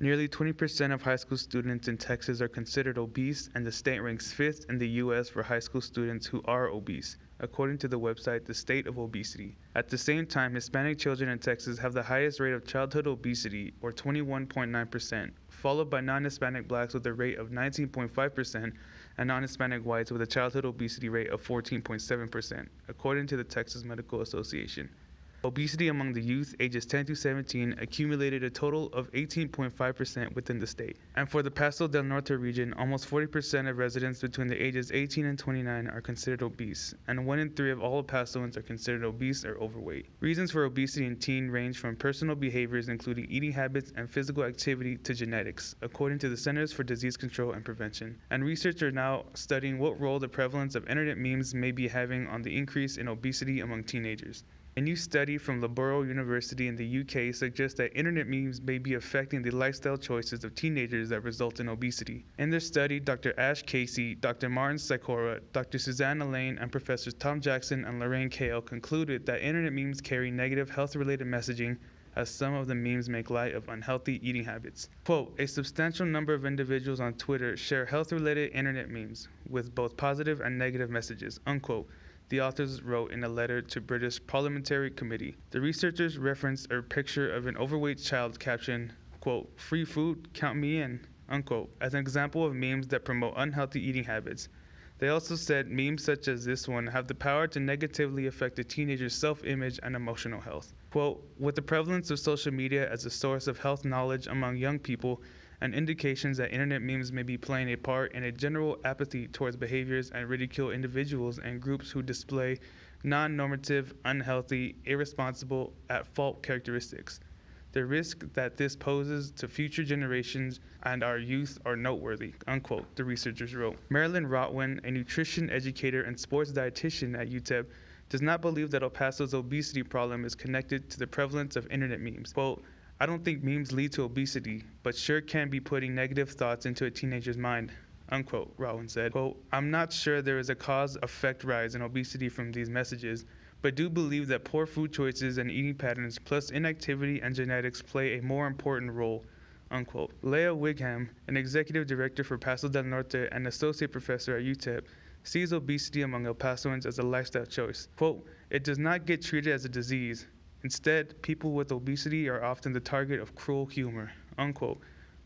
Nearly 20% of high school students in Texas are considered obese, and the state ranks fifth in the U.S. for high school students who are obese, according to the website The State of Obesity. At the same time, Hispanic children in Texas have the highest rate of childhood obesity, or 21.9%, followed by non-Hispanic blacks with a rate of 19.5% and non-Hispanic whites with a childhood obesity rate of 14.7%, according to the Texas Medical Association. Obesity among the youth ages 10 to 17 accumulated a total of 18.5% within the state. And for the Paso del Norte region, almost 40% of residents between the ages 18 and 29 are considered obese, and 1 in 3 of all Pasoans are considered obese or overweight. Reasons for obesity in teens range from personal behaviors including eating habits and physical activity to genetics, according to the Centers for Disease Control and Prevention. And research are now studying what role the prevalence of internet memes may be having on the increase in obesity among teenagers. A new study from Loughborough University in the UK suggests that internet memes may be affecting the lifestyle choices of teenagers that result in obesity. In their study, Dr. Ash Casey, Dr. Martin Sikora, Dr. Susanna Lane, and Professors Tom Jackson and Lorraine Kale concluded that internet memes carry negative health-related messaging, as some of the memes make light of unhealthy eating habits. Quote, a substantial number of individuals on Twitter share health-related internet memes with both positive and negative messages, unquote, the authors wrote in a letter to British Parliamentary Committee. The researchers referenced a picture of an overweight child captioned, quote, free food, count me in, unquote, as an example of memes that promote unhealthy eating habits. They also said memes such as this one have the power to negatively affect a teenager's self-image and emotional health. Quote, with the prevalence of social media as a source of health knowledge among young people, and indications that internet memes may be playing a part in a general apathy towards behaviors and ridicule individuals and groups who display non-normative, unhealthy, irresponsible, at-fault characteristics. The risk that this poses to future generations and our youth are noteworthy, unquote, the researchers wrote. Marilyn Rotwin, a nutrition educator and sports dietitian at UTEP, does not believe that El Paso's obesity problem is connected to the prevalence of internet memes. Quote, I don't think memes lead to obesity, but sure can be putting negative thoughts into a teenager's mind, unquote, Rowan said. Quote, I'm not sure there is a cause-effect rise in obesity from these messages, but do believe that poor food choices and eating patterns plus inactivity and genetics play a more important role, unquote. Leah Wigham, an executive director for Paso del Norte and associate professor at UTEP, sees obesity among El Pasoans as a lifestyle choice. Quote, it does not get treated as a disease. Instead, people with obesity are often the target of cruel humor, unquote,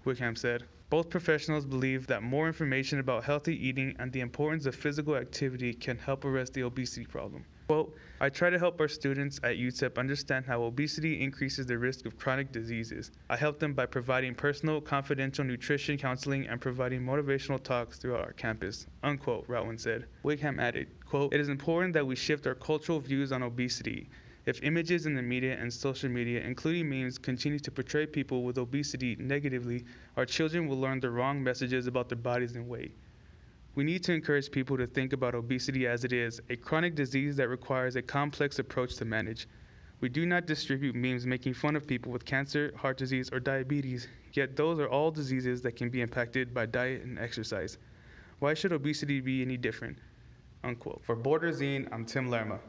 Wickham said. Both professionals believe that more information about healthy eating and the importance of physical activity can help arrest the obesity problem. Quote, I try to help our students at UTEP understand how obesity increases the risk of chronic diseases. I help them by providing personal, confidential nutrition counseling and providing motivational talks throughout our campus, unquote, Rowan said. Wigham added, quote, it is important that we shift our cultural views on obesity. If images in the media and social media, including memes, continue to portray people with obesity negatively, our children will learn the wrong messages about their bodies and weight. We need to encourage people to think about obesity as it is, a chronic disease that requires a complex approach to manage. We do not distribute memes making fun of people with cancer, heart disease, or diabetes, yet those are all diseases that can be impacted by diet and exercise. Why should obesity be any different? Unquote. For Border Zine, I'm Tim Lerma.